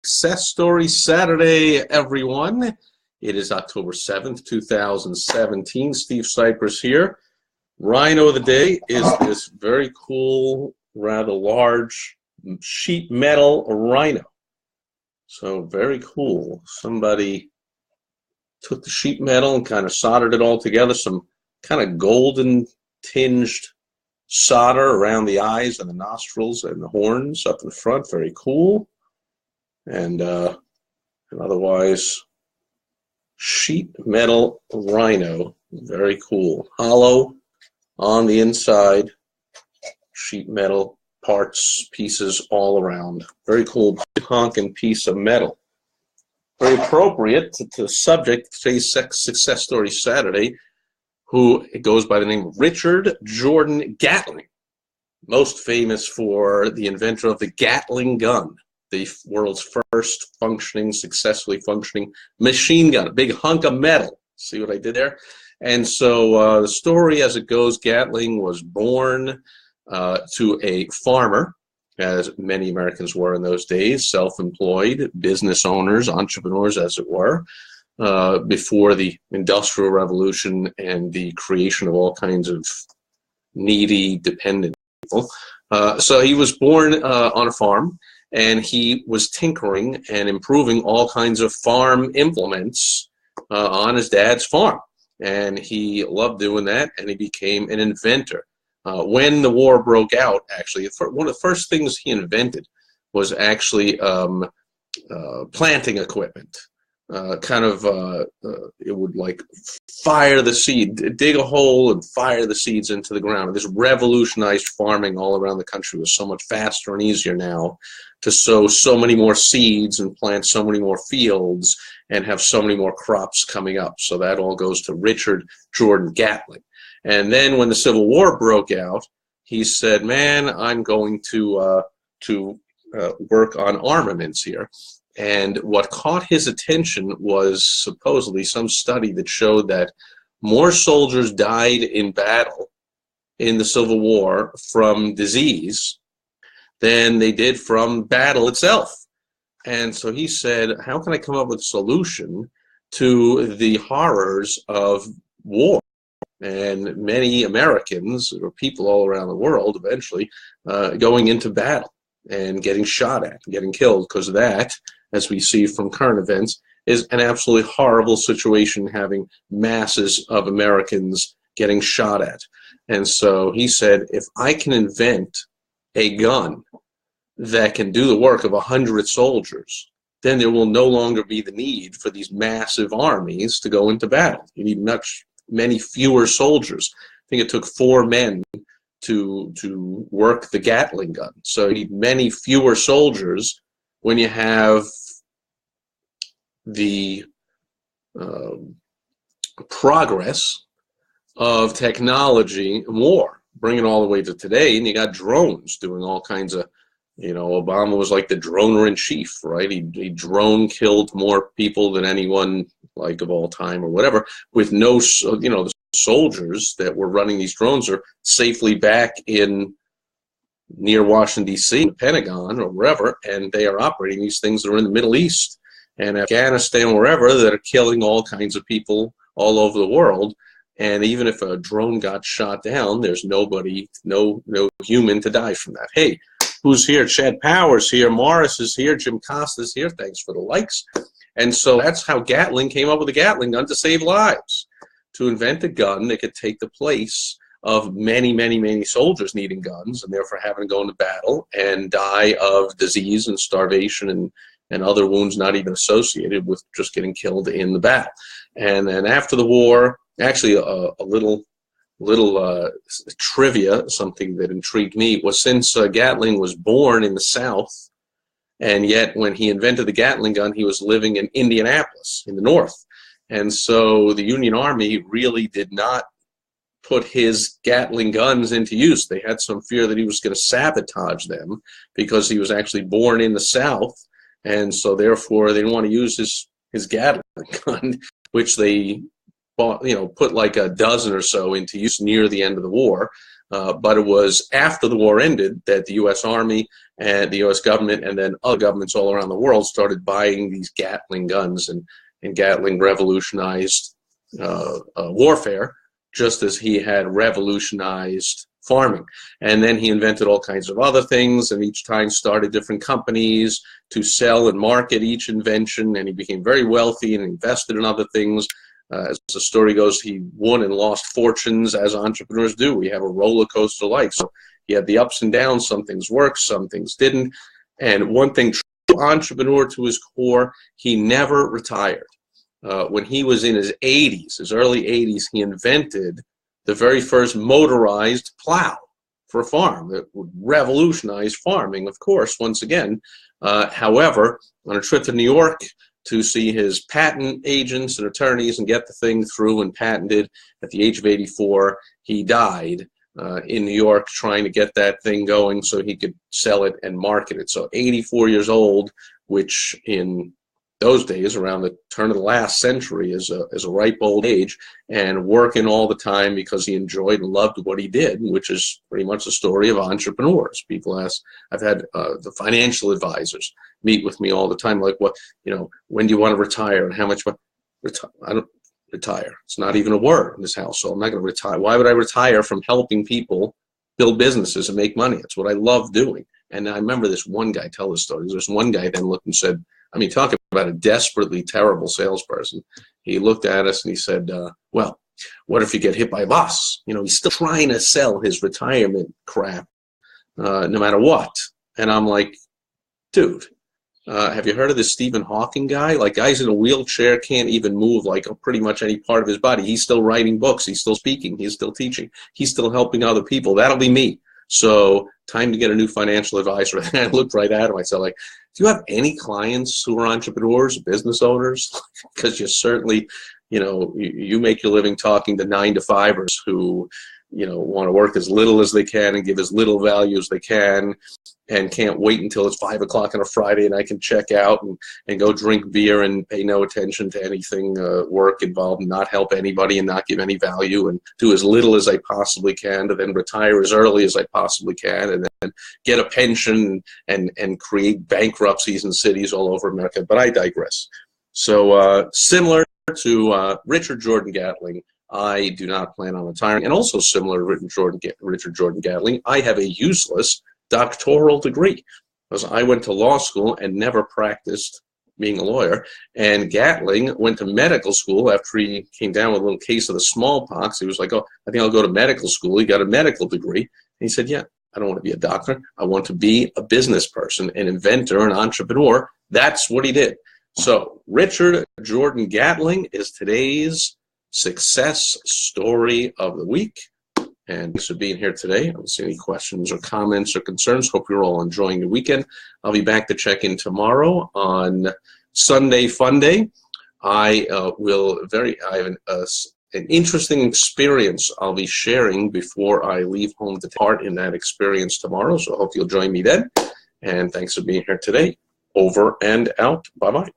Success Story Saturday, everyone. It is October 7th, 2017. Steve Sipress here. Rhino of the day is this very cool, rather large sheet metal rhino. So very cool. Somebody took the sheet metal and kind of soldered it all together. Some kind of golden tinged solder around the eyes and the nostrils and the horns up in front. Very cool. And otherwise, sheet metal rhino, very cool. Hollow on the inside, sheet metal parts, pieces all around. Very cool honking piece of metal. Very appropriate to the subject of today's Success Story Saturday, who it goes by the name of Richard Jordan Gatling, most famous for the inventor of the Gatling gun, the world's first successfully functioning machine gun, a big hunk of metal. See what I did there? And so the story as it goes, Gatling was born to a farmer, as many Americans were in those days, self-employed, business owners, entrepreneurs, as it were, before the Industrial Revolution and the creation of all kinds of needy, dependent people. So he was born on a farm, and he was tinkering and improving all kinds of farm implements on his dad's farm. And he loved doing that, and he became an inventor. When the war broke out, actually, one of the first things he invented was actually planting equipment. It would like fire the seed, dig a hole and fire the seeds into the ground. This revolutionized farming all around the country. Was so much faster and easier now to sow so many more seeds and plant so many more fields and have so many more crops coming up. So that all goes to Richard Jordan Gatling. And then when the Civil War broke out, he said, man, I'm going to work on armaments here. And what caught his attention was supposedly some study that showed that more soldiers died in battle in the Civil War from disease than they did from battle itself. And so he said, how can I come up with a solution to the horrors of war? And many Americans, or people all around the world, eventually going into battle and getting shot at and getting killed, because that, as we see from current events, is an absolutely horrible situation, having masses of Americans getting shot at. And so he said, if I can invent a gun that can do the work of 100 soldiers, then there will no longer be the need for these massive armies to go into battle. You need many fewer soldiers. I think it took 4 men to work the Gatling gun. So you need many fewer soldiers when you have the progress of technology and war, bring it all the way to today, and you got drones doing all kinds of, Obama was like the droner-in-chief, right? He drone killed more people than anyone like of all time or whatever, with no, the soldiers that were running these drones are safely back in near Washington, D.C., the Pentagon or wherever, and they are operating these things that are in the Middle East and Afghanistan, wherever, that are killing all kinds of people all over the world. And even if a drone got shot down, there's nobody, no human to die from that. Hey, who's here? Chad Powers here, Morris is here, Jim Costa's here. Thanks for the likes. And so that's how Gatling came up with the Gatling gun, to save lives, to invent a gun that could take the place of many, many, many soldiers needing guns and therefore having to go into battle and die of disease and starvation and other wounds not even associated with just getting killed in the battle. And then after the war, actually a little trivia, something that intrigued me, was since Gatling was born in the South, and yet when he invented the Gatling gun, he was living in Indianapolis in the North. And so the Union Army really did not put his Gatling guns into use. They had some fear that he was going to sabotage them because he was actually born in the South, and so therefore they didn't want to use his Gatling gun, which they put like a dozen or so into use near the end of the war. But it was after the war ended that the U.S. Army and the U.S. government, and then other governments all around the world started buying these Gatling guns, and Gatling revolutionized warfare, just as he had revolutionized farming. And then he invented all kinds of other things, and each time started different companies to sell and market each invention, and he became very wealthy and invested in other things. As the story goes, he won and lost fortunes, as entrepreneurs do. We have a roller coaster life. So he had the ups and downs. Some things worked, some things didn't. And one thing, true entrepreneur to his core, he never retired. When he was in his 80s, his early 80s, he invented the very first motorized plow for a farm that would revolutionize farming, of course, once again. However, on a trip to New York to see his patent agents and attorneys and get the thing through and patented at the age of 84, he died in New York trying to get that thing going so he could sell it and market it. So 84 years old, which in those days, around the turn of the last century, is a ripe old age, and working all the time because he enjoyed and loved what he did, which is pretty much the story of entrepreneurs. People ask, I've had the financial advisors meet with me all the time, like, what, when do you want to retire, and how much? I don't retire. It's not even a word in this house, so I'm not going to retire. Why would I retire from helping people build businesses and make money? It's what I love doing. And I remember this one guy tell this story. There's one guy then looked and said, talk about a desperately terrible salesperson. He looked at us and he said, well, what if you get hit by a bus? He's still trying to sell his retirement crap no matter what. And I'm like, dude, have you heard of this Stephen Hawking guy? Like, guy's in a wheelchair, can't even move like pretty much any part of his body. He's still writing books. He's still speaking. He's still teaching. He's still helping other people. That'll be me. So time to get a new financial advisor. And I looked right at him. I said, like, do you have any clients who are entrepreneurs, business owners? Because you certainly, you make your living talking to 9-to-5ers who, want to work as little as they can and give as little value as they can, and can't wait until it's 5 o'clock on a Friday and I can check out and go drink beer and pay no attention to anything work involved, and not help anybody and not give any value, and do as little as I possibly can to then retire as early as I possibly can, and then get a pension and create bankruptcies in cities all over America. But I digress. So similar to Richard Jordan Gatling, I do not plan on retiring. And also similar to Richard Jordan Gatling, I have a useless doctoral degree, because I went to law school and never practiced being a lawyer. And Gatling went to medical school after he came down with a little case of the smallpox. He was like, oh, I think I'll go to medical school. He got a medical degree. And he said, yeah, I don't want to be a doctor. I want to be a business person, an inventor, an entrepreneur. That's what he did. So Richard Jordan Gatling is today's success story of the week. And thanks for being here today. I don't see any questions or comments or concerns. Hope you're all enjoying your weekend. I'll be back to check in tomorrow on Sunday Fun Day. I have an interesting experience I'll be sharing before I leave home to take part in that experience tomorrow. So I hope you'll join me then. And thanks for being here today. Over and out. Bye-bye.